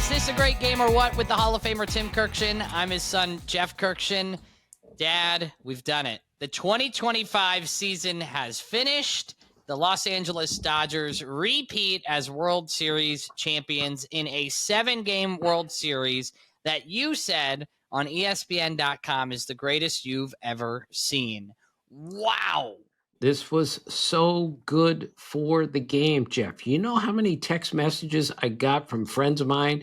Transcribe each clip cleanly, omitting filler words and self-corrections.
Is this a great game or what with the Hall of Famer Tim Kurkjian? I'm his son, Jeff Kurkjian. Dad, we've done it. The 2025 season has finished. The Los Angeles Dodgers repeat as World Series champions in a 7-game World Series that you said on ESPN.com is the greatest you've ever seen. Wow. This was so good for the game, Jeff. You know how many text messages I got from friends of mine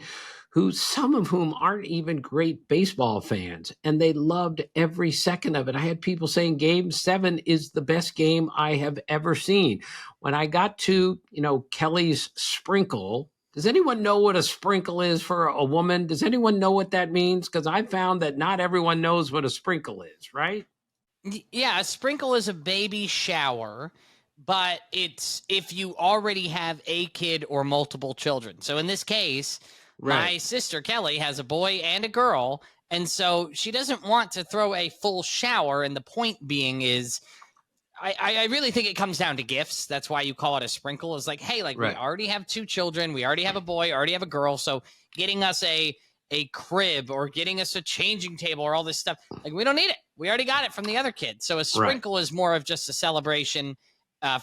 some of whom aren't even great baseball fans, and they loved every second of it. I had people saying Game 7 is the best game I have ever seen. When I got to, Kelly's sprinkle, does anyone know what a sprinkle is for a woman? Does anyone know what that means? Because I found that not everyone knows what a sprinkle is, right? Yeah, a sprinkle is a baby shower, but it's if you already have a kid or multiple children. So in this case, my sister Kelly has a boy and a girl, and so she doesn't want to throw a full shower. And the point being is, I really think it comes down to gifts. That's why you call it a sprinkle. Is like, hey, we already have 2 children, we already have a boy, already have a girl, so getting us a crib or getting us a changing table or all this stuff, we don't need it. We already got it from the other kid. So a sprinkle is more of just a celebration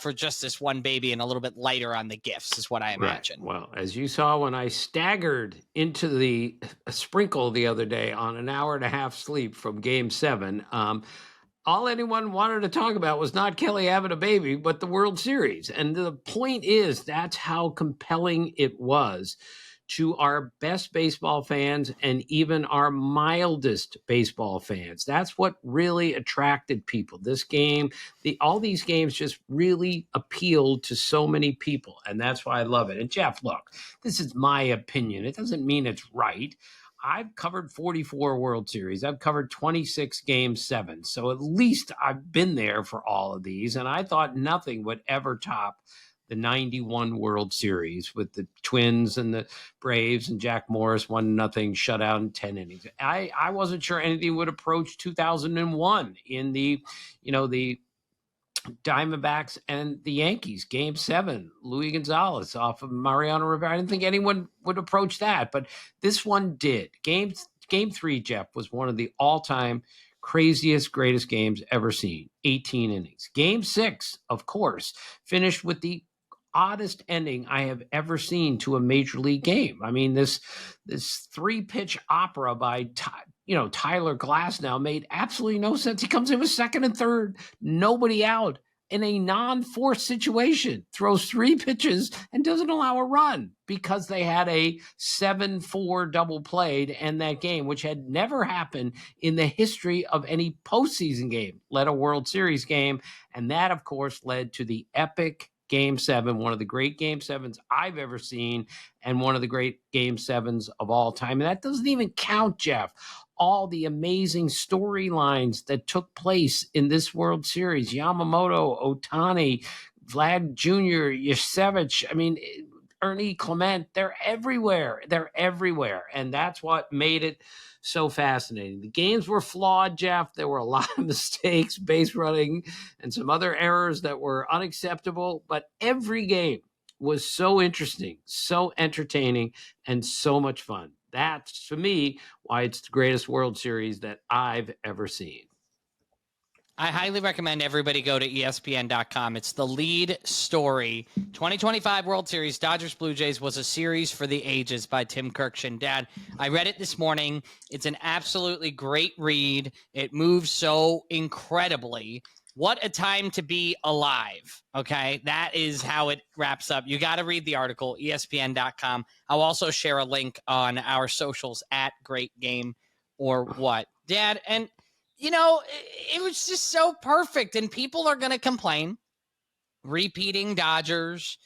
for just this one baby and a little bit lighter on the gifts is what I imagine. Well, as you saw when I staggered into the sprinkle the other day on an hour and a half sleep from Game 7, all anyone wanted to talk about was not Kelly having a baby, but the World Series. And the point is, that's how compelling it was to our best baseball fans and even our mildest baseball fans. That's what really attracted people. This game, all these games just really appealed to so many people, and that's why I love it. And Jeff, look, this is my opinion. It doesn't mean it's right. I've covered 44 World Series. I've covered 26 Game 7. So at least I've been there for all of these, and I thought nothing would ever top the 91 World Series with the Twins and the Braves and Jack Morris 1-0 shutout in 10 innings. I wasn't sure anything would approach 2001 in the Diamondbacks and the Yankees, Game 7, Luis Gonzalez off of Mariano Rivera. I didn't think anyone would approach that, but this one did. Game 3, Jeff, was one of the all-time craziest, greatest games ever seen. 18 innings. Game 6, of course, finished with the oddest ending I have ever seen to a major league game. I mean, this 3-pitch opera by Tyler Glasnow made absolutely no sense. He comes in with second and third, nobody out in a non-forced situation, throws 3 pitches and doesn't allow a run because they had a 7-4 double play to end that game, which had never happened in the history of any postseason game, let a World Series game. And that, of course, led to the epic Game 7, one of the great Game 7s I've ever seen, and one of the great Game 7s of all time. And that doesn't even count, Jeff, all the amazing storylines that took place in this World Series. Yamamoto, Ohtani, Vlad Jr., Yashevich, Ernie Clement, they're everywhere. And that's what made it so fascinating. The games were flawed, Jeff. There were a lot of mistakes, base running, and some other errors that were unacceptable. But every game was so interesting, so entertaining, and so much fun. That's, to me, why it's the greatest World Series that I've ever seen. I highly recommend everybody go to ESPN.com. It's the lead story. 2025 World Series, Dodgers Blue Jays was a series for the ages by Tim Kurkjian. Dad, I read it this morning. It's an absolutely great read. It moves so incredibly. What a time to be alive. Okay, that is how it wraps up. You got to read the article, ESPN.com. I'll also share a link on our socials at Great Game or What. Dad, and it was just so perfect, and people are going to complain. Repeating Dodgers,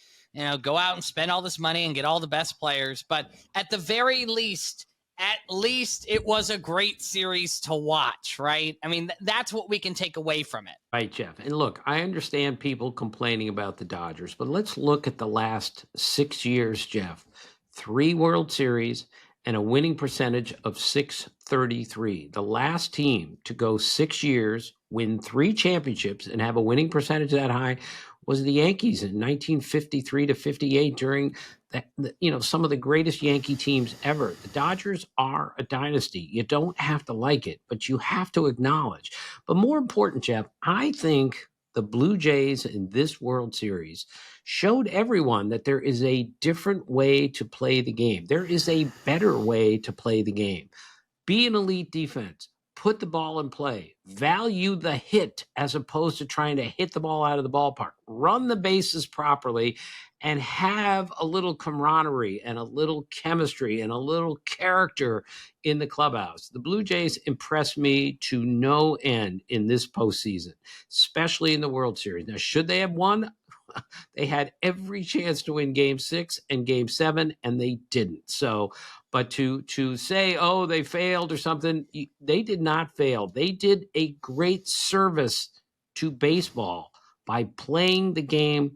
go out and spend all this money and get all the best players. But at the very least, it was a great series to watch, right? I mean, that's what we can take away from it. Right, Jeff. And look, I understand people complaining about the Dodgers, but let's look at the last 6 years, Jeff. 3 World Series and a winning percentage of .633. The last team to go 6 years, win 3 championships, and have a winning percentage that high was the Yankees in 1953 to 58 during some of the greatest Yankee teams ever. The Dodgers are a dynasty. You don't have to like it, but you have to acknowledge. But more important, Jeff, I think the Blue Jays in this World Series showed everyone that there is a different way to play the game. There is a better way to play the game. Be an elite defense. Put the ball in play. Value the hit as opposed to trying to hit the ball out of the ballpark. Run the bases properly and have a little camaraderie and a little chemistry and a little character in the clubhouse. The Blue Jays impressed me to no end in this postseason, especially in the World Series. Now, should they have won? They had every chance to win Game 6 and Game 7, and they didn't. So, but to say, oh, they failed or something, they did not fail. They did a great service to baseball by playing the game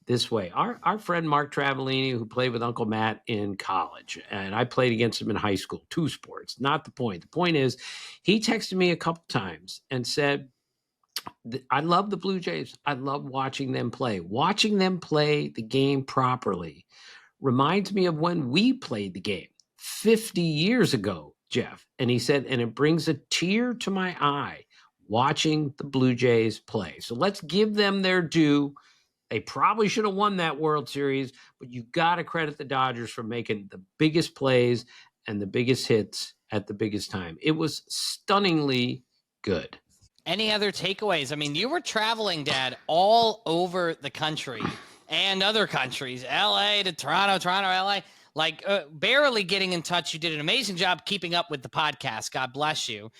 this way. Our friend Mark Travellini, who played with Uncle Matt in college, and I played against him in high school, 2 sports, not the point. The point is, he texted me a couple times and said, I love the Blue Jays. I love watching them play. Watching them play the game properly reminds me of when we played the game 50 years ago, Jeff. And he said, and it brings a tear to my eye watching the Blue Jays play. So let's give them their due. They probably should have won that World Series, but you got to credit the Dodgers for making the biggest plays and the biggest hits at the biggest time. It was stunningly good. Any other takeaways? I mean, you were traveling, Dad, all over the country and other countries, LA to Toronto, LA, barely getting in touch. You did an amazing job keeping up with the podcast. God bless you.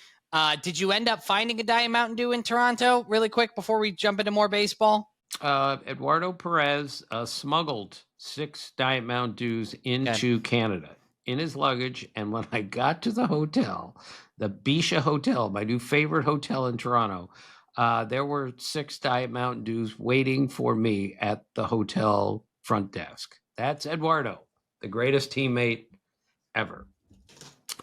Did you end up finding a Diet Mountain Dew in Toronto really quick before we jump into more baseball? Eduardo Perez smuggled 6 Diet Mountain Dews into Canada in his luggage. And when I got to the hotel, the Bisha Hotel, my new favorite hotel in Toronto, there were 6 Diet Mountain Dews waiting for me at the hotel front desk. That's Eduardo, the greatest teammate ever.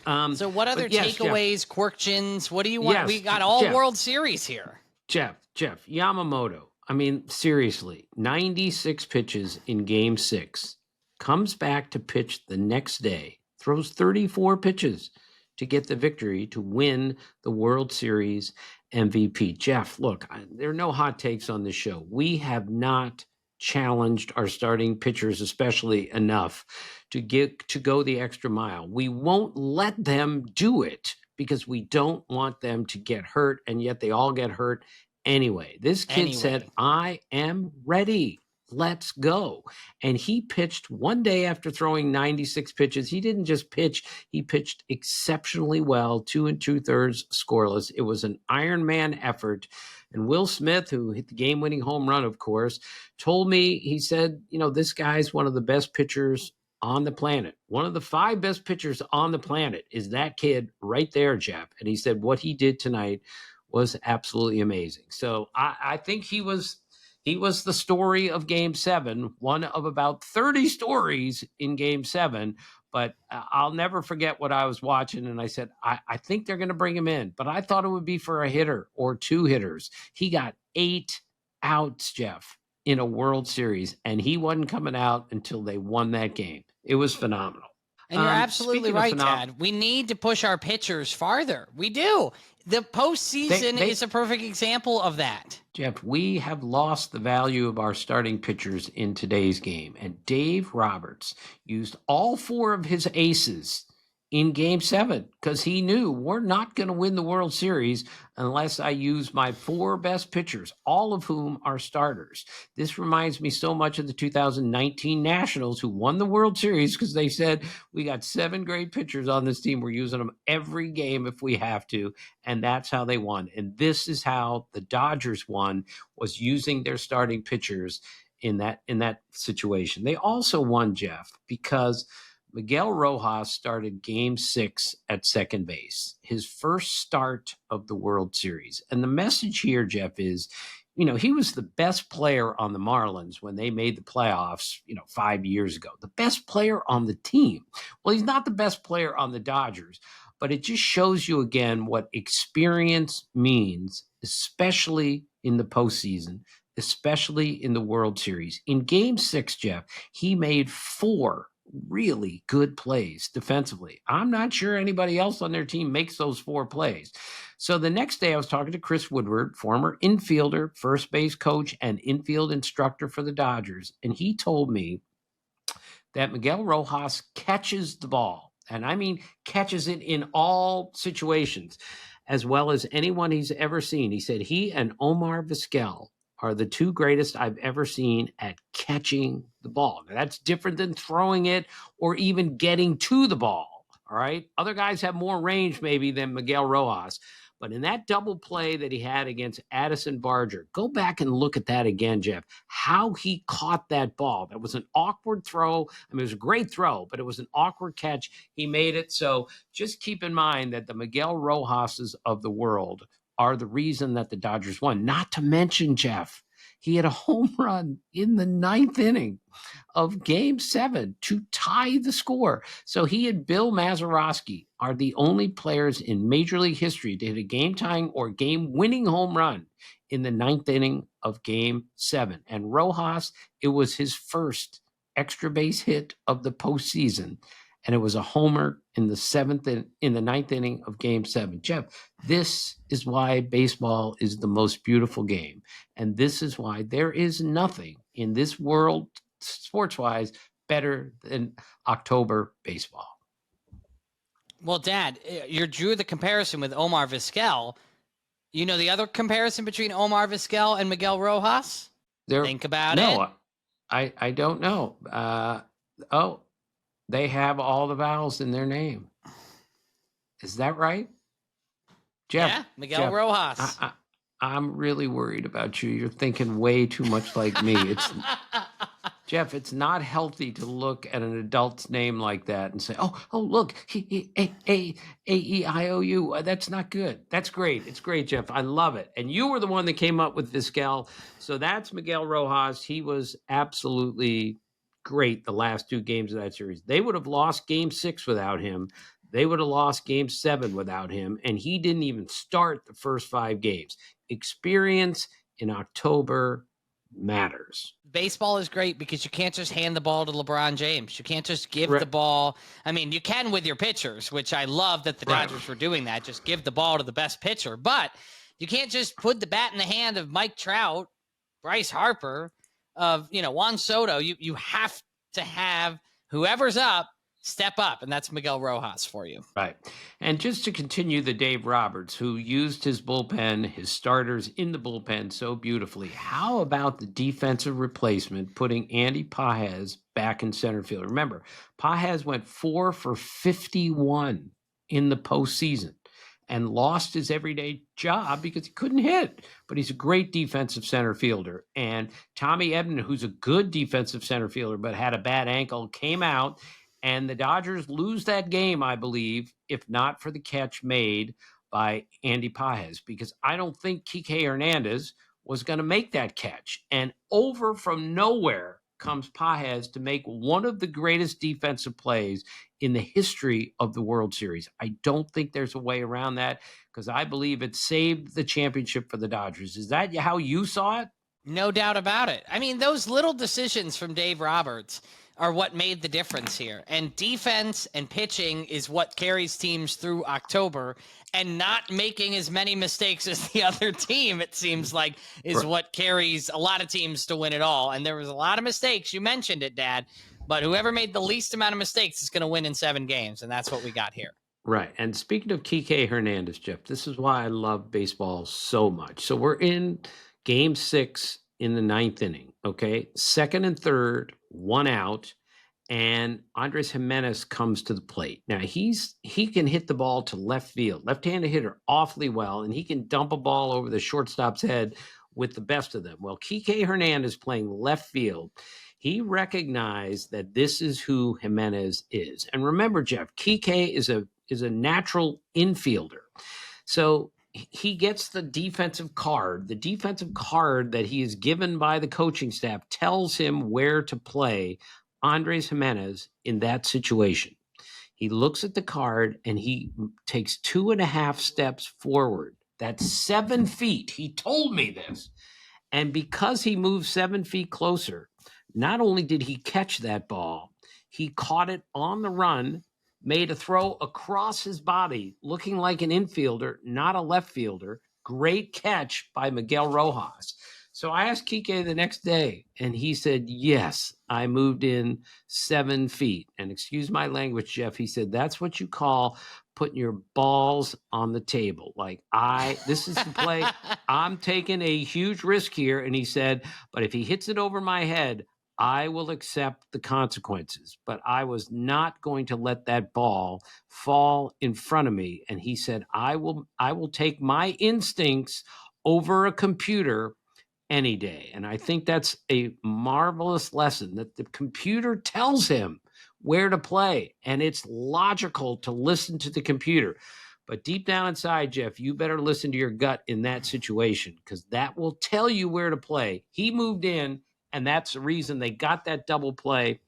So what other takeaways, Kurkjians? What do you want? We got all World Series here. Jeff, Yamamoto. I mean, seriously, 96 pitches in Game 6, comes back to pitch the next day, throws 34 pitches to get the victory to win the World Series MVP. Jeff, look, there are no hot takes on this show. We have not challenged our starting pitchers, especially enough to go the extra mile. We won't let them do it because we don't want them to get hurt, and yet they all get hurt anyway. This kid said, I am ready. Let's go. And he pitched one day after throwing 96 pitches. He didn't just pitch, he pitched exceptionally well, 2 2/3 scoreless. It was an Iron Man effort. And Will Smith, who hit the game-winning home run, of course, told me, he said, this guy's one of the best pitchers on the planet. One of the 5 best pitchers on the planet is that kid right there, Jeff. And he said what he did tonight was absolutely amazing. So I think he was the story of Game 7, one of about 30 stories in Game 7. But I'll never forget what I was watching, and I said, I think they're going to bring him in. But I thought it would be for a hitter or 2 hitters. He got 8 outs, Jeff, in a World Series, and he wasn't coming out until they won that game. It was phenomenal. And you're absolutely right, Dad. We need to push our pitchers farther. We do. The postseason is a perfect example of that. Jeff, we have lost the value of our starting pitchers in today's game. And Dave Roberts used all 4 of his aces in Game 7 because he knew we're not going to win the World Series unless I use my 4 best pitchers, all of whom are starters. This reminds me so much of the 2019 Nationals, who won the World Series because they said, we got 7 great pitchers on this team. We're using them every game if we have to. And that's how they won. And this is how the Dodgers won, was using their starting pitchers in that situation. They also won, Jeff, because Miguel Rojas started Game 6 at second base, his first start of the World Series. And the message here, Jeff, is, he was the best player on the Marlins when they made the playoffs, 5 years ago. The best player on the team. Well, he's not the best player on the Dodgers, but it just shows you again what experience means, especially in the postseason. especially in the World Series. In Game 6, Jeff, he made 4 really good plays defensively. I'm not sure anybody else on their team makes those 4 plays. So the next day I was talking to Chris Woodward, former infielder, first base coach, and infield instructor for the Dodgers, and he told me that Miguel Rojas catches the ball, and I mean catches it in all situations, as well as anyone he's ever seen. He said he and Omar Vizquel are the 2 greatest I've ever seen at catching the ball. Now, that's different than throwing it or even getting to the ball, all right? Other guys have more range maybe than Miguel Rojas. But in that double play that he had against Addison Barger, go back and look at that again, Jeff, how he caught that ball. That was an awkward throw. I mean, it was a great throw, but it was an awkward catch. He made it. So just keep in mind that the Miguel Rojases of the world are the reason that the Dodgers won. Not to mention, Jeff, he had a home run in the 9th inning of Game 7 to tie the score. So he and Bill Mazeroski are the only players in Major League history to hit a game-tying or game-winning home run in the 9th inning of Game 7. And Rojas, it was his first extra base hit of the postseason, and it was a homer in the 9th inning of Game 7. Jeff, this is why baseball is the most beautiful game, and this is why there is nothing in this world, sports-wise, better than October baseball. Well, Dad, you drew the comparison with Omar Vizquel. You know the other comparison between Omar Vizquel and Miguel Rojas? Think about it. No, I don't know. They have all the vowels in their name. Is that right? Jeff? Yeah, Miguel Rojas. I'm really worried about you. You're thinking way too much like me. Jeff, it's not healthy to look at an adult's name like that and say, oh, look, A-E-I-O-U. That's not good. That's great. It's great, Jeff. I love it. And you were the one that came up with Vizquel. So that's Miguel Rojas. He was absolutely great the last 2 games of that series. They would have lost Game 6 without him. They would have lost Game 7 without him. And he didn't even start the first 5 games. Experience in October matters. Baseball is great because you can't just hand the ball to LeBron James. You can't just give the ball. I mean, you can with your pitchers, which I love that the Dodgers were doing that. Just give the ball to the best pitcher. But you can't just put the bat in the hand of Mike Trout, Bryce Harper, of Juan Soto. You have to have whoever's up step up, and that's Miguel Rojas for you. Right. And just to continue the Dave Roberts, who used his bullpen, his starters in the bullpen so beautifully, how about the defensive replacement putting Andy Pages back in center field? Remember, Pages went 4 for 51 in the postseason and lost his everyday job because he couldn't hit. But he's a great defensive center fielder. And Tommy Edman, who's a good defensive center fielder but had a bad ankle, came out. And the Dodgers lose that game, I believe, if not for the catch made by Andy Pages, because I don't think Kike Hernandez was going to make that catch. And over from nowhere comes Pages to make one of the greatest defensive plays in the history of the World Series. I don't think there's a way around that because I believe it saved the championship for the Dodgers. Is that how you saw it? No doubt about it. I mean, those little decisions from Dave Roberts are what made the difference here. And defense and pitching is what carries teams through October, and not making as many mistakes as the other team, it seems like, is what carries a lot of teams to win it all. And there was a lot of mistakes. You mentioned it, Dad, but whoever made the least amount of mistakes is going to win in 7 games. And that's what we got here. Right. And speaking of Kike Hernandez, Jeff, this is why I love baseball so much. So we're in Game 6 in the 9th inning. Okay. 2nd and 3rd, 1 out. And Andres Jimenez comes to the plate. Now, he can hit the ball to left field, left-handed hitter awfully well, and he can dump a ball over the shortstop's head with the best of them. Well, Kike Hernandez playing left field, he recognized that this is who Jimenez is. And remember, Jeff, Kike is a natural infielder. So he gets the defensive card. The defensive card that he is given by the coaching staff tells him where to play Andres Jimenez in that situation. He looks at the card and he takes 2.5 steps forward. That's 7 feet. He told me this. And because he moved 7 feet closer, not only did he catch that ball, he caught it on the run, made a throw across his body, looking like an infielder, not a left fielder. Great catch by Miguel Rojas. So I asked Kike the next day, and he said, yes, I moved in 7 feet. And excuse my language, Jeff, he said, that's what you call putting your balls on the table. Like, this is the play. I'm taking a huge risk here. And he said, but if he hits it over my head, I will accept the consequences. But I was not going to let that ball fall in front of me. And he said, I will take my instincts over a computer any day. And I think that's a marvelous lesson, that the computer tells him where to play. And it's logical to listen to the computer. But deep down inside, Jeff, you better listen to your gut in that situation, because that will tell you where to play. He moved in, and that's the reason they got that double play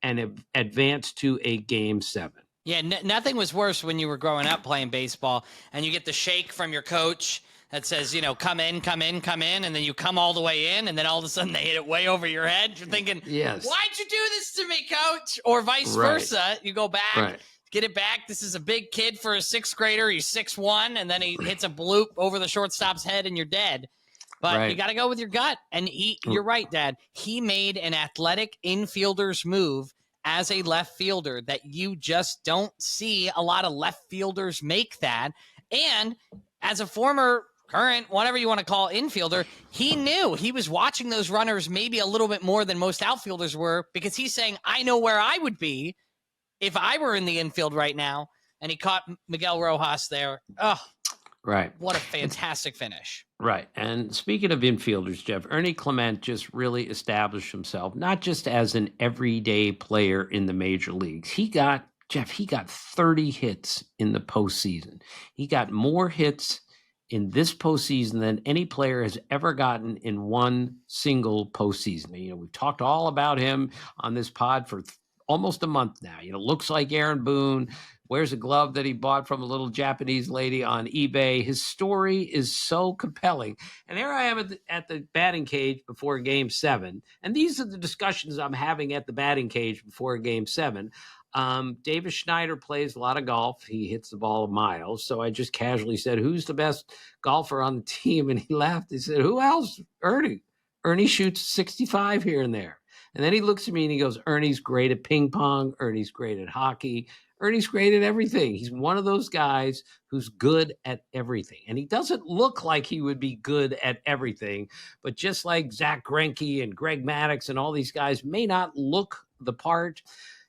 and advanced to a game 7. Yeah, nothing was worse when you were growing up playing baseball and you get the shake from your coach that says, come in, come in, come in, and then you come all the way in, and then all of a sudden they hit it way over your head. You're thinking, yes, why'd you do this to me, coach? Or vice versa. You go back, get it back. This is a big kid for a 6th grader. He's 6'1", and then he hits a bloop over the shortstop's head, and you're dead. But you got to go with your gut. And you're right, Dad. He made an athletic infielder's move as a left fielder that you just don't see a lot of left fielders make that. And as a former, current, whatever you want to call infielder, he knew he was watching those runners maybe a little bit more than most outfielders were, because he's saying, I know where I would be if I were in the infield right now. And he caught Miguel Rojas there. Oh, right. What a fantastic finish. Right. And speaking of infielders, Jeff, Ernie Clement just really established himself, not just as an everyday player in the major leagues. He got 30 hits in the postseason. He got more hits in this postseason than any player has ever gotten in one single postseason. We've talked all about him on this pod for almost a month now. Looks like Aaron Boone, wears a glove that he bought from a little Japanese lady on eBay. His story is so compelling. And there I am at the batting cage before game 7. And these are the discussions I'm having at the batting cage before game 7. Davis Schneider plays a lot of golf. He hits the ball a mile. So I just casually said, who's the best golfer on the team? And he laughed. He said, who else? Ernie. Ernie shoots 65 here and there. And then he looks at me and he goes, Ernie's great at ping pong. Ernie's great at hockey. Ernie's great at everything. He's one of those guys who's good at everything. And he doesn't look like he would be good at everything. But just like Zach Greinke and Greg Maddux and all these guys may not look the part,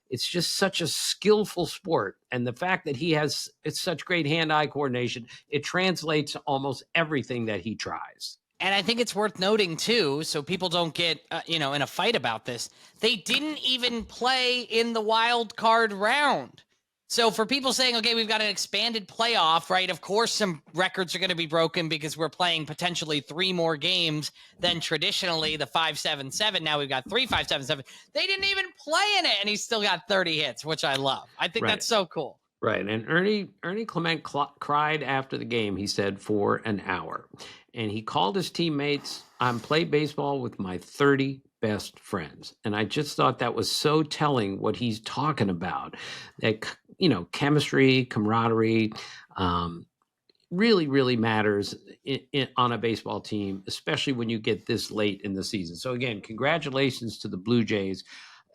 it's just such a skillful sport. And the fact that it's such great hand-eye coordination, it translates to almost everything that he tries. And I think it's worth noting, too, so people don't get, in a fight about this, they didn't even play in the wild card round. So for people saying, okay, we've got an expanded playoff, right? Of course, some records are going to be broken because we're playing potentially 3 more games than traditionally the 5-7-7. Now we've got 3 5-7-7. They didn't even play in it, and he's still got 30 hits, which I love. I think that's so cool. Right. And Ernie Clement cried after the game, he said, for an hour. And he called his teammates, I'm playing baseball with my 30 best friends. And I just thought that was so telling what he's talking about. That, chemistry, camaraderie, really, really matters on a baseball team, especially when you get this late in the season. So again, congratulations to the Blue Jays.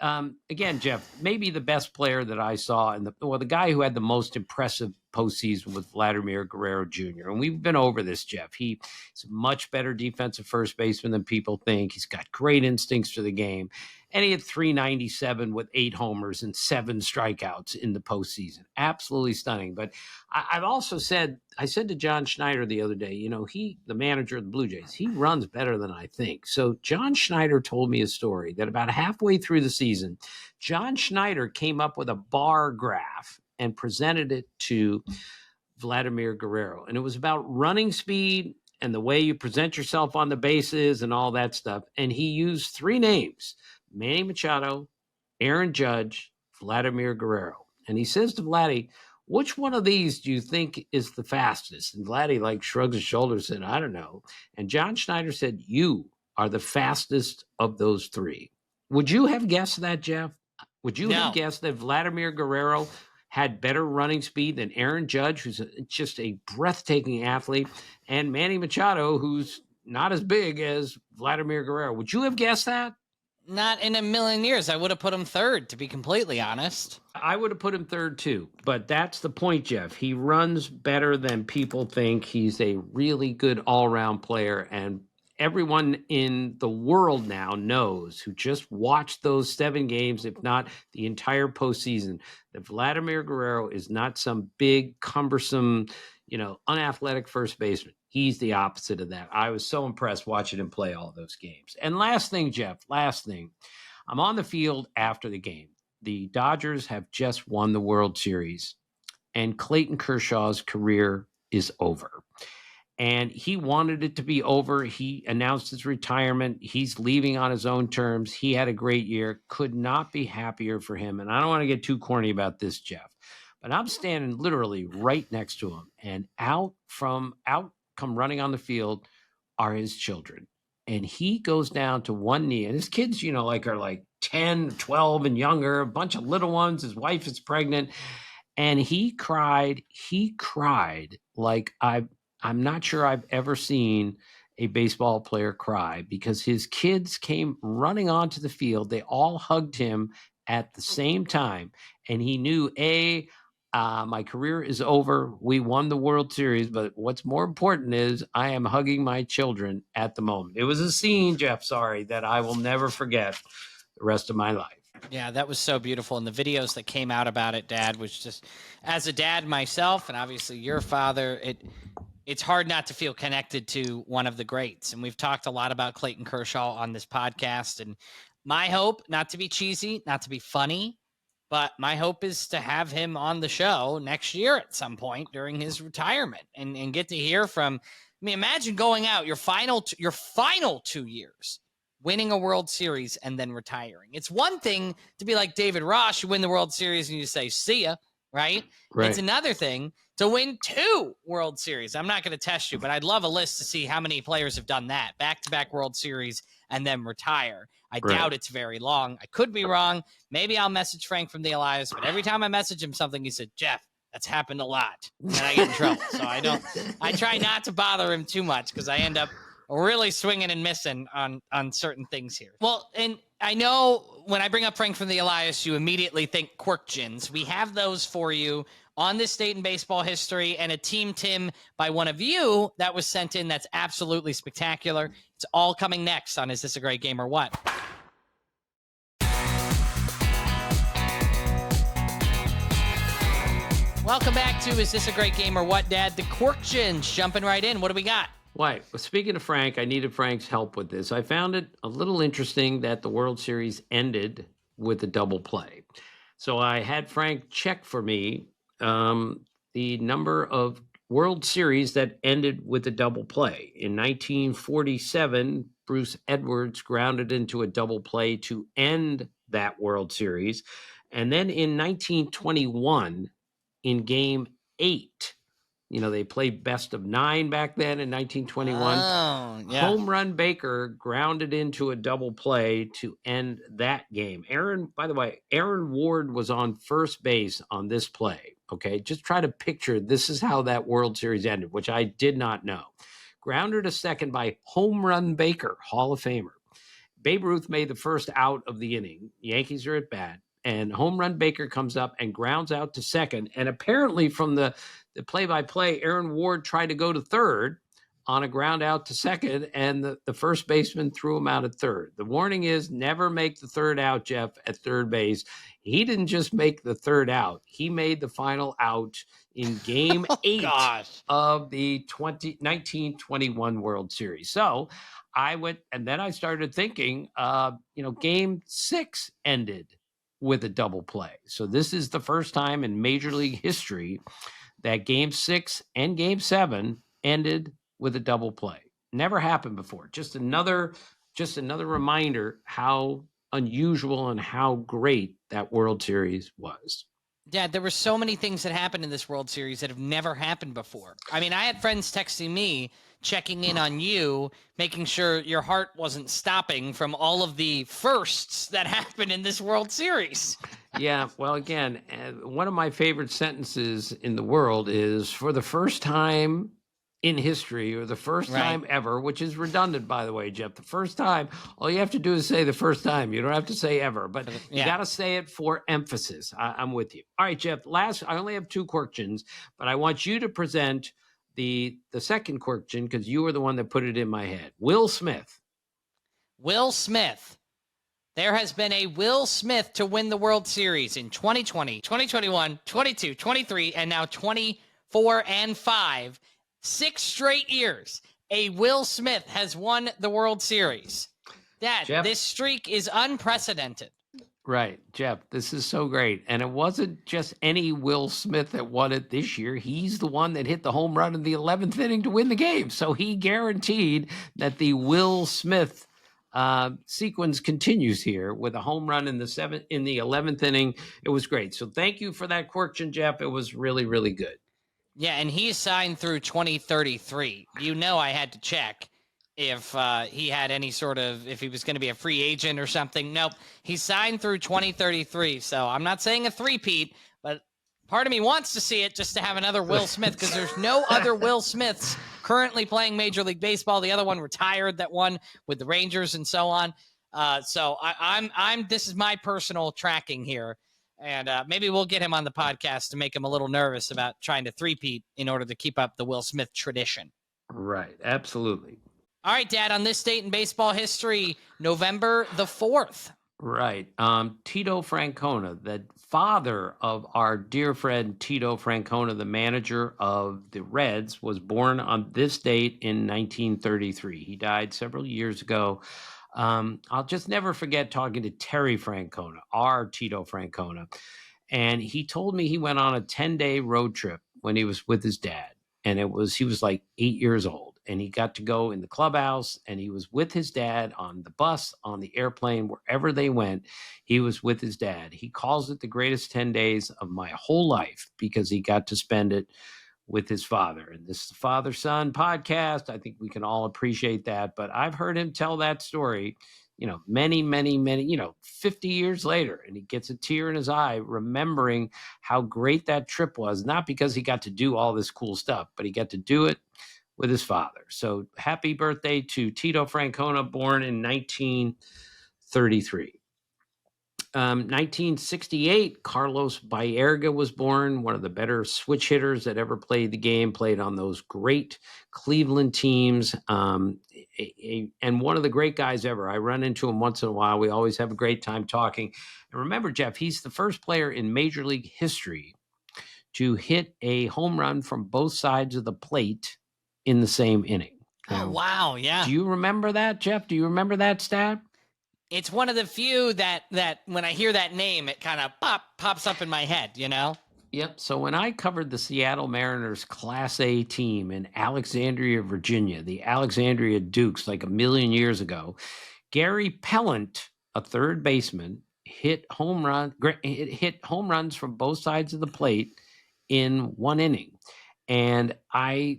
Again, Jeff, maybe the best player that I saw the guy who had the most impressive postseason was Vladimir Guerrero Jr. And we've been over this, Jeff. He's a much better defensive first baseman than people think. He's got great instincts for the game. And he had 397 with 8 homers and 7 strikeouts in the postseason. Absolutely stunning. But I said to John Schneider the other day, the manager of the Blue Jays, he runs better than I think. So John Schneider told me a story that about halfway through the season, John Schneider came up with a bar graph and presented it to Vladimir Guerrero. And it was about running speed and the way you present yourself on the bases and all that stuff. And he used 3 names: Manny Machado, Aaron Judge, Vladimir Guerrero. And he says to Vladdy, which one of these do you think is the fastest? And Vladdy shrugs his shoulders and said, I don't know. And John Schneider said, you are the fastest of those three. Would you have guessed that, Jeff? Would you have guessed that Vladimir Guerrero had better running speed than Aaron Judge, who's just a breathtaking athlete, and Manny Machado, who's not as big as Vladimir Guerrero? Would you have guessed that? Not in a million years. I would have put him third, to be completely honest. I would have put him third too, but that's the point, Jeff. He runs better than people think. He's a really good all-around player, and everyone in the world now knows, who just watched those 7 games, if not the entire postseason, that Vladimir Guerrero is not some big, cumbersome, unathletic first baseman. He's the opposite of that. I was so impressed watching him play all those games. And last thing, Jeff, I'm on the field after the game. The Dodgers have just won the World Series, and Clayton Kershaw's career is over. And he wanted it to be over. He announced his retirement. He's leaving on his own terms. He had a great year. Could not be happier for him. And I don't want to get too corny about this, Jeff, but I'm standing literally right next to him. And out come running on the field are his children. And he goes down to one knee. And his kids, are like 10, 12 and younger, a bunch of little ones. His wife is pregnant. And he cried. He cried like I'm not sure I've ever seen a baseball player cry, because his kids came running onto the field. They all hugged him at the same time. And he knew, my career is over. We won the World Series. But what's more important is I am hugging my children at the moment. It was a scene, Jeff, that I will never forget the rest of my life. Yeah, that was so beautiful. And the videos that came out about it, Dad, was just, as a dad myself, and obviously your father, it's hard not to feel connected to one of the greats. And we've talked a lot about Clayton Kershaw on this podcast. And my hope, not to be cheesy, not to be funny, but my hope is to have him on the show next year at some point during his retirement and get to hear from, imagine going out your final 2 years, winning a World Series and then retiring. It's one thing to be like David Ross, you win the World Series and you say, see ya, right? It's another thing to win 2 World Series. I'm not going to test you, but I'd love a list to see how many players have done that, back-to-back World Series and then retire. I doubt it's very long. I could be wrong. Maybe I'll message Frank from the Elias, but every time I message him something, he said, Jeff, that's happened a lot. And I get in trouble. So I try not to bother him too much, because I end up really swinging and missing on certain things here. Well, and I know when I bring up Frank from the Elias, you immediately think Kurkjians. We have those for you on this date in baseball history, and a Team Tim by one of you that was sent in that's absolutely spectacular. It's all coming next on Is This a Great Game or What? Welcome back to Is This a Great Game or What, Dad? The Kurkjians jumping right in. What do we got? Well, speaking of Frank, I needed Frank's help with this. I found it a little interesting that the World Series ended with a double play. So I had Frank check for me the number of World Series that ended with a double play. In 1947, Bruce Edwards grounded into a double play to end that World Series. And then in 1921, in Game 8, they played best of 9 back then in 1921. Oh, yeah. Home run Baker grounded into a double play to end that game. By the way, Aaron Ward was on first base on this play. Okay, just try to picture this is how that World Series ended, which I did not know. Grounded to second by Home Run Baker, Hall of Famer. Babe Ruth made the first out of the inning. Yankees are at bat. And Home Run Baker comes up and grounds out to second. And apparently from the play-by-play, Aaron Ward tried to go to third on a ground out to second, and the first baseman threw him out at third. The warning is never make the third out, Jeff, at third base. He didn't just make the third out. He made the final out in Game 8 of the 1921 World Series. So I went, and then I started thinking, Game 6 ended with a double play. So this is the first time in Major League history that Game 6 and Game 7 ended with a double play. Never happened before. Just another reminder how unusual and how great that World Series was. Dad, there were so many things that happened in this World Series that have never happened before. I mean, I had friends texting me, checking in on you, making sure your heart wasn't stopping from all of the firsts that happened in this World Series. Yeah, well, again, one of my favorite sentences in the world is for the first time in history, or the first Right. time ever, which is redundant, by the way, Jeff. The first time, all you have to do is say the first time. You don't have to say ever, but you got to say it for emphasis. I'm with you. All right, Jeff, I only have 2 Kurkjians, but I want you to present the second Kurkjian because you were the one that put it in my head. Will Smith. Will Smith. There has been a Will Smith to win the World Series in 2020, 2021, 22, 23, and now 24 and 5. 6 straight years, a Will Smith has won the World Series. Dad, Jeff? This streak is unprecedented. Right, Jeff, this is so great. And it wasn't just any Will Smith that won it this year. He's the one that hit the home run in the 11th inning to win the game. So he guaranteed that the Will Smith sequence continues here with a home run in the 11th inning. It was great. So thank you for that question, Jeff. It was really, really good. Yeah, and he's signed through 2033. You know, I had to check if he had any sort of, if he was going to be a free agent or something. Nope, he's signed through 2033. So I'm not saying a three-peat, but part of me wants to see it just to have another Will Smith because there's no other Will Smiths currently playing Major League Baseball. The other one retired, that one with the Rangers and so on. So I'm this is my personal tracking here. And maybe we'll get him on the podcast to make him a little nervous about trying to three-peat in order to keep up the Will Smith tradition. Right. Absolutely. All right, Dad, on this date in baseball history, November the 4th. Right. Tito Francona, the father of our dear friend Tito Francona, the manager of the Reds, was born on this date in 1933. He died several years ago. I'll just never forget talking to Terry Francona, our Tito Francona. And he told me he went on a 10-day road trip when he was with his dad. And he was like 8 years old. And he got to go in the clubhouse and he was with his dad on the bus, on the airplane, wherever they went. He was with his dad. He calls it the greatest 10 days of my whole life because he got to spend it with his father. And this is the father-son podcast. I think we can all appreciate that. But I've heard him tell that story, many, 50 years later. And he gets a tear in his eye remembering how great that trip was, not because he got to do all this cool stuff, but he got to do it with his father. So happy birthday to Tito Francona, born in 1933. 1968, Carlos Baerga was born, one of the better switch hitters that ever played the game, played on those great Cleveland teams, and one of the great guys ever. I run into him once in a while. We always have a great time talking. And remember, Jeff, he's the first player in Major League history to hit a home run from both sides of the plate in the same inning. Now, wow, yeah. Do you remember that, Jeff? Do you remember that stat? It's one of the few that when I hear that name, it kind of pops up in my head, Yep. So when I covered the Seattle Mariners Class A team in Alexandria, Virginia, the Alexandria Dukes, like a million years ago, Gary Pellant, a third baseman, hit home runs from both sides of the plate in one inning. And I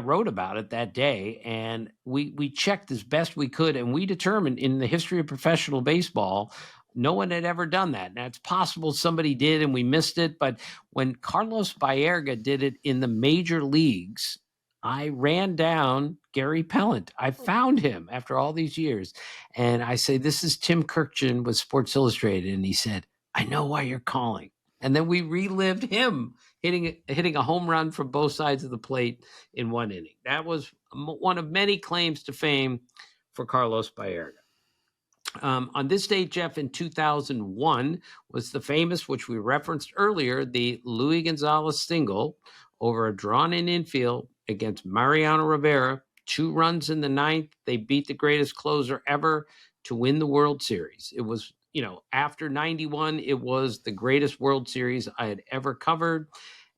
wrote about it that day, and we checked as best we could, and we determined in the history of professional baseball, no one had ever done that. Now, it's possible somebody did and we missed it, but when Carlos Baerga did it in the major leagues, I ran down Gary Pellant. I found him after all these years, and I say, this is Tim Kurkjian with Sports Illustrated, and he said, I know why you're calling. And then we relived him hitting a home run from both sides of the plate in one inning. That was one of many claims to fame for Carlos Baerga. On this date, Jeff, in 2001 was the famous, which we referenced earlier, the Luis Gonzalez single over a drawn-in infield against Mariano Rivera. 2 runs in the 9th. They beat the greatest closer ever to win the World Series. It was, after 91, it was the greatest World Series I had ever covered.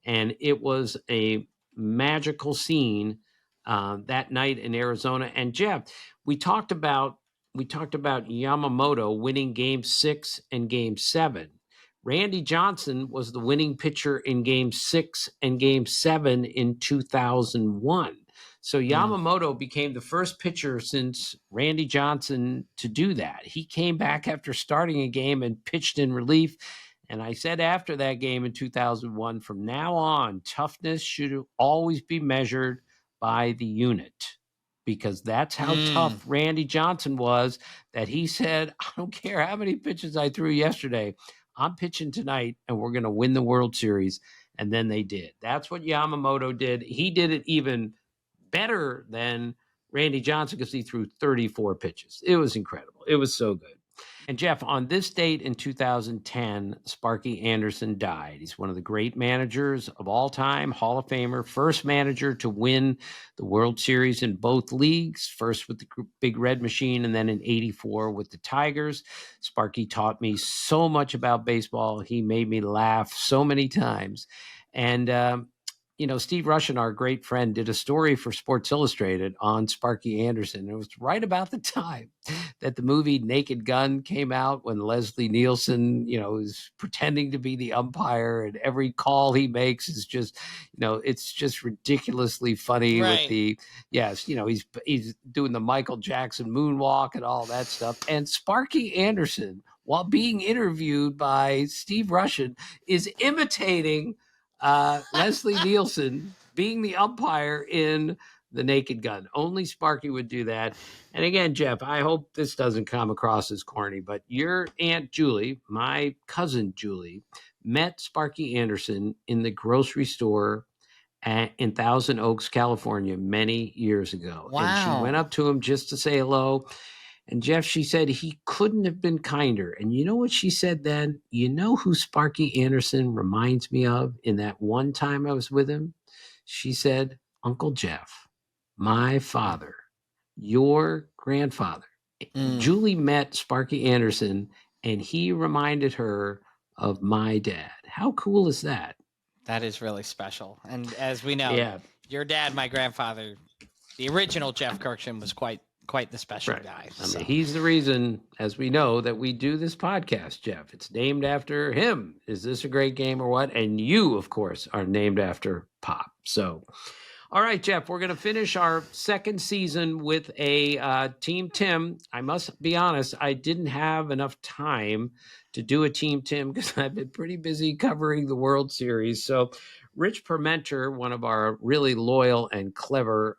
And it was a magical scene that night in Arizona. And Jeff, we talked about Yamamoto winning Game 6 and Game 7. Randy Johnson was the winning pitcher in Game 6 and Game 7 in 2001. So Yamamoto became the first pitcher since Randy Johnson to do that. He came back after starting a game and pitched in relief. And I said after that game in 2001, from now on, toughness should always be measured by the unit, because that's how tough Randy Johnson was, that he said, I don't care how many pitches I threw yesterday, I'm pitching tonight and we're going to win the World Series. And then they did. That's what Yamamoto did. He did it even better than Randy Johnson because he threw 34 pitches. It was incredible. It was so good. And Jeff, on this date in 2010, Sparky Anderson died. He's one of the great managers of all time, Hall of Famer, first manager to win the World Series in both leagues, first with the Big Red Machine and then in 84 with the Tigers. Sparky taught me so much about baseball. He made me laugh so many times. And, Steve Rushin, our great friend, did a story for Sports Illustrated on Sparky Anderson. It was right about the time that the movie Naked Gun came out, when Leslie Nielsen, is pretending to be the umpire, and every call he makes is just, it's just ridiculously funny. Right. With the, he's doing the Michael Jackson moonwalk and all that stuff. And Sparky Anderson, while being interviewed by Steve Rushin, is imitating Leslie Nielsen being the umpire in the Naked Gun. Only Sparky would do that. And again, Jeff, I hope this doesn't come across as corny, but your Aunt Julie, my cousin Julie, met Sparky Anderson in the grocery store in Thousand Oaks, California, many years ago. Wow. And she went up to him just to say hello. And Jeff, she said he couldn't have been kinder. And you know what she said then? You know who Sparky Anderson reminds me of in that one time I was with him? She said, Uncle Jeff, my father, your grandfather. Julie met Sparky Anderson, and he reminded her of my dad. How cool is that? That is really special. And as we know, your dad, my grandfather, the original Jeff Kurkjian, was quite the special guy. I mean, he's the reason, as we know, that we do this podcast, Jeff. It's named after him. Is this a great game or what? And you, of course, are named after Pop. So, all right, Jeff, we're going to finish our second season with a Team Tim. I must be honest, I didn't have enough time to do a Team Tim because I've been pretty busy covering the World Series. So Rich Permenter, one of our really loyal and clever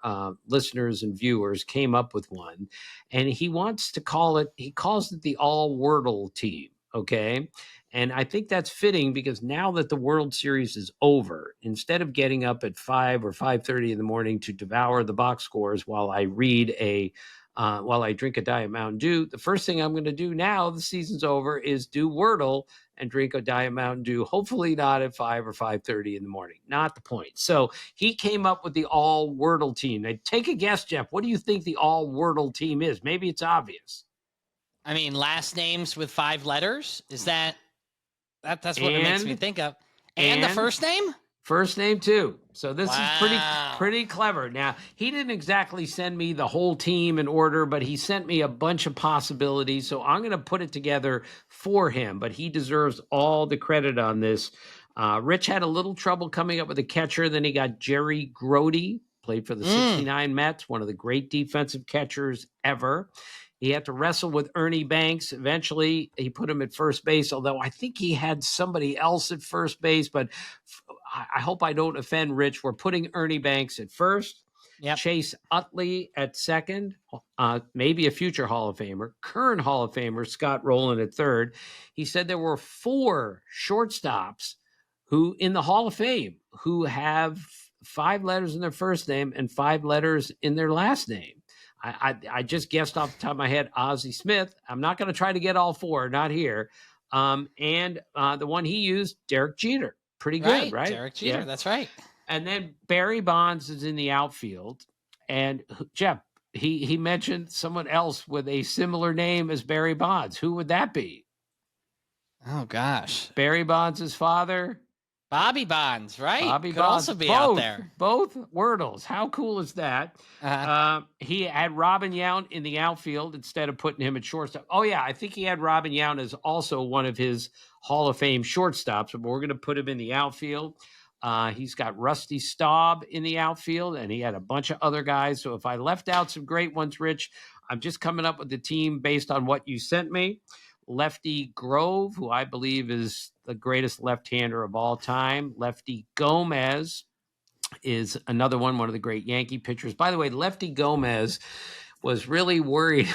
listeners and viewers, came up with one, and he wants to he calls it the all-wordle team, okay? And I think that's fitting because now that the World Series is over, instead of getting up at 5 or 5:30 in the morning to devour the box scores while I while I drink a Diet Mountain Dew, the first thing I'm going to do now the season's over is do Wordle and drink a Diet Mountain Dew, hopefully not at 5 or 5:30 in the morning. Not the point. So he came up with the all-wordle team. Now, take a guess, Jeff. What do you think the all-wordle team is? Maybe it's obvious. I mean, last names with 5 letters? Is that's what it makes me think of. And the first name? First name too. So this is pretty clever. Now, he didn't exactly send me the whole team in order, but he sent me a bunch of possibilities. So I'm going to put it together for him, but he deserves all the credit on this. Rich had a little trouble coming up with a catcher. Then he got Jerry Grody, played for the 69 Mets, one of the great defensive catchers ever. He had to wrestle with Ernie Banks. Eventually, he put him at first base, although I think he had somebody else at first base. But I hope I don't offend Rich. We're putting Ernie Banks at first, Chase Utley at second, maybe a future Hall of Famer, current Hall of Famer Scott Rowland at third. He said there were 4 shortstops who in the Hall of Fame who have 5 letters in their first name and 5 letters in their last name. I just guessed off the top of my head, Ozzie Smith. I'm not going to try to get all 4, not here. And the one he used, Derek Jeter. Pretty good, right? Derek Jeter, that's right. And then Barry Bonds is in the outfield. And Jeff, he mentioned someone else with a similar name as Barry Bonds. Who would that be? Oh, gosh. Barry Bonds' father, Bobby Bonds, right? Bobby Could Bonds, also be out there. Both Wordles. How cool is that? He had Robin Yount in the outfield instead of putting him at shortstop. Oh, yeah. I think he had Robin Yount as also one of his Hall of Fame shortstops, but we're going to put him in the outfield. He's got Rusty Staub in the outfield, and he had a bunch of other guys. So if I left out some great ones, Rich, I'm just coming up with the team based on what you sent me. Lefty Grove, who I believe is the greatest left-hander of all time. Lefty Gomez is another one of the great Yankee pitchers. By the way, Lefty Gomez was really worried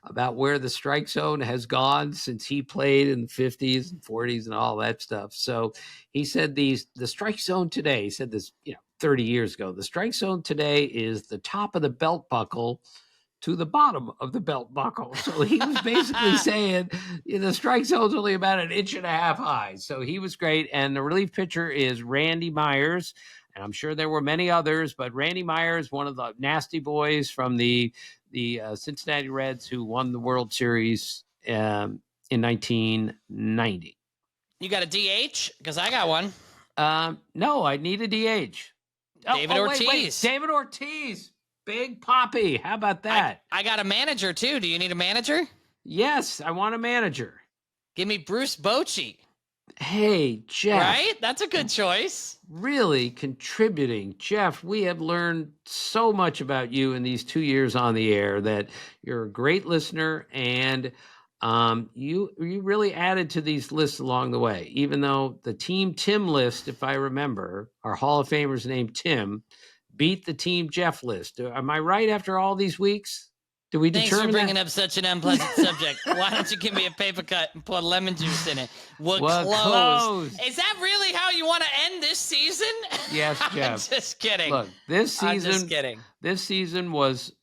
about where the strike zone has gone since he played in the 50s and 40s and all that stuff. So he said the strike zone today, he said this 30 years ago, the strike zone today is the top of the belt buckle to the bottom of the belt buckle. So he was basically saying the strike zone's only about 1.5 inches high. So he was great. And the relief pitcher is Randy Myers. And I'm sure there were many others, but Randy Myers, one of the nasty boys from the Cincinnati Reds who won the World Series in 1990. You got a DH? Because I got one. No, I need a DH. David Ortiz. Wait. David Ortiz. Big Poppy. How about that? I got a manager, too. Do you need a manager? Yes, I want a manager. Give me Bruce Bochy. Hey, Jeff. Right? That's a good choice. Really contributing. Jeff, we have learned so much about you in these 2 years on the air that you're a great listener, and you really added to these lists along the way, even though the Team Tim list, if I remember, our Hall of Famers named Tim, beat the Team Jeff list. Am I right after all these weeks? Do we Thanks determine for bringing that? up such an unpleasant subject. Why don't you give me a paper cut and put lemon juice in it? We're closed. Is that really how you want to end this season? Yes, Jeff. I'm just kidding. Look, this season, I'm just kidding. This season was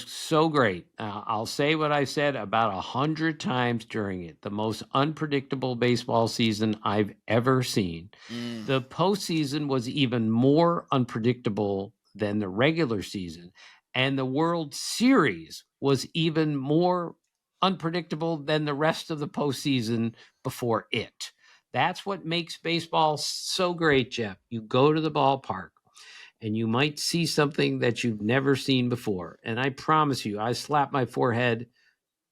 so great. I'll say what I said about 100 times during it. The most unpredictable baseball season I've ever seen. The postseason was even more unpredictable than the regular season. And the World Series was even more unpredictable than the rest of the postseason before it. That's what makes baseball so great, Jeff. You go to the ballpark and you might see something that you've never seen before. And I promise you, I slapped my forehead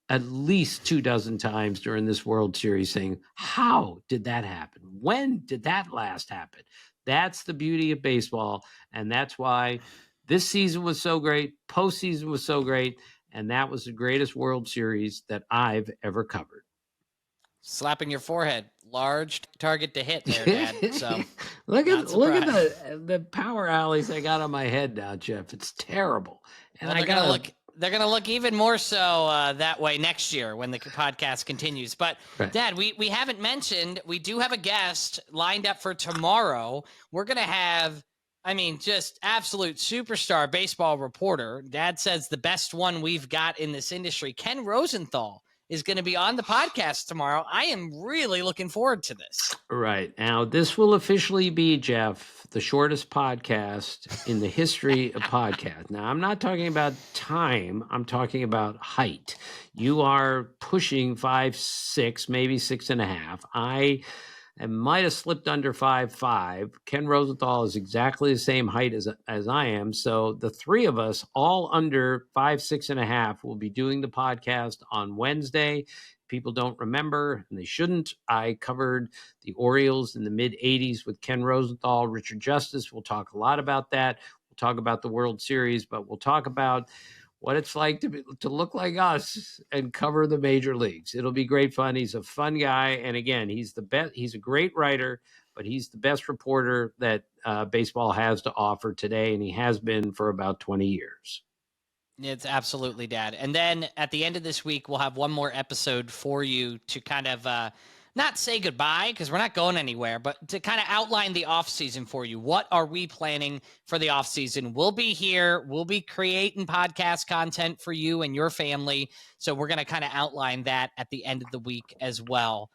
at least 24 times during this World Series saying, how did that happen? When did that last happen? That's the beauty of baseball. And that's why this season was so great. Postseason was so great. And that was the greatest World Series that I've ever covered. Slapping your forehead. Large target to hit there, Dad. So look at the power alleys I got on my head now, Jeff. It's terrible. And well, they're gonna look even more so that way next year when the podcast continues. But right. Dad, we haven't mentioned we do have a guest lined up for tomorrow. We're gonna have, just absolute superstar baseball reporter. Dad says the best one we've got in this industry. Ken Rosenthal is going to be on the podcast tomorrow. I am really looking forward to this. Right. Now, this will officially be, Jeff, the shortest podcast in the history of podcasts. Now, I'm not talking about time. I'm talking about height. You are pushing 5'6", maybe 6.5. I might have slipped under 5'5". Ken Rosenthal is exactly the same height as I am. So the three of us, all under 5'6.5", will be doing the podcast on Wednesday. People don't remember, and they shouldn't. I covered the Orioles in the mid-'80s with Ken Rosenthal. Richard Justice will talk a lot about that. We'll talk about the World Series, but we'll talk about what it's like to look like us and cover the major leagues. It'll be great fun. He's a fun guy. And again, he's the best. He's a great writer, but he's the best reporter that baseball has to offer today. And he has been for about 20 years. It's absolutely, Dad. And then at the end of this week, we'll have one more episode for you to kind of not say goodbye because we're not going anywhere, but to kind of outline the offseason for you. What are we planning for the offseason? We'll be here. We'll be creating podcast content for you and your family. So we're going to kind of outline that at the end of the week as well.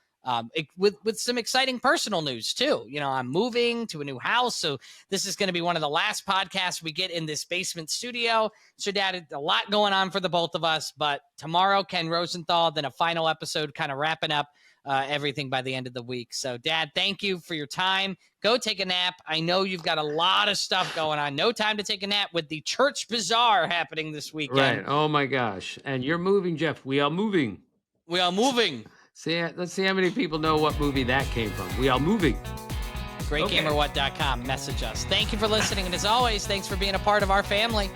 With some exciting personal news too. I'm moving to a new house. So this is going to be one of the last podcasts we get in this basement studio. So Dad, a lot going on for the both of us, but tomorrow, Ken Rosenthal, then a final episode kind of wrapping up everything by the end of the week. So, Dad, thank you for your time. Go take a nap. I know you've got a lot of stuff going on. No time to take a nap with the church bazaar happening this weekend. Right. Oh, my gosh. And you're moving, Jeff. We are moving. We are moving. Let's see how many people know what movie that came from. We are moving. GreatGamerWhat.com. Message us. Thank you for listening. And as always, thanks for being a part of our family.